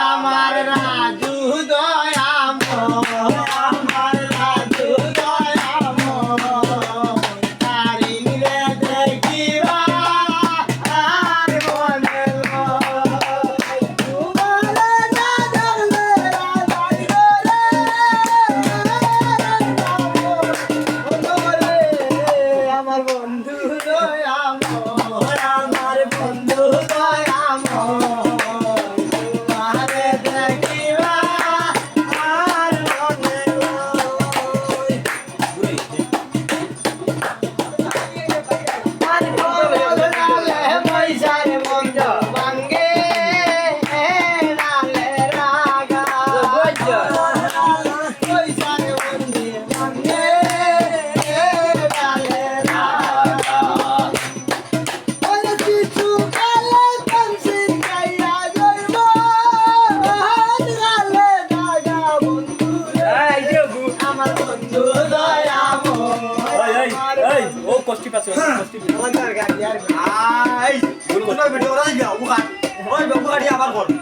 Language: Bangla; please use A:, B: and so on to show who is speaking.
A: আমার রাজু দয়াম আমার রাজু দয়াম তারি মিলে দেখিবা আর মনে তোমারে না জানলে রাজাই রে আমার বন্ধু দয়াম আমার বন্ধু দয়াম
B: কষ্টি পাচ্ছে কষ্টি
A: ভিডিও বুখার ওই বাবু গাড়ি আবার কর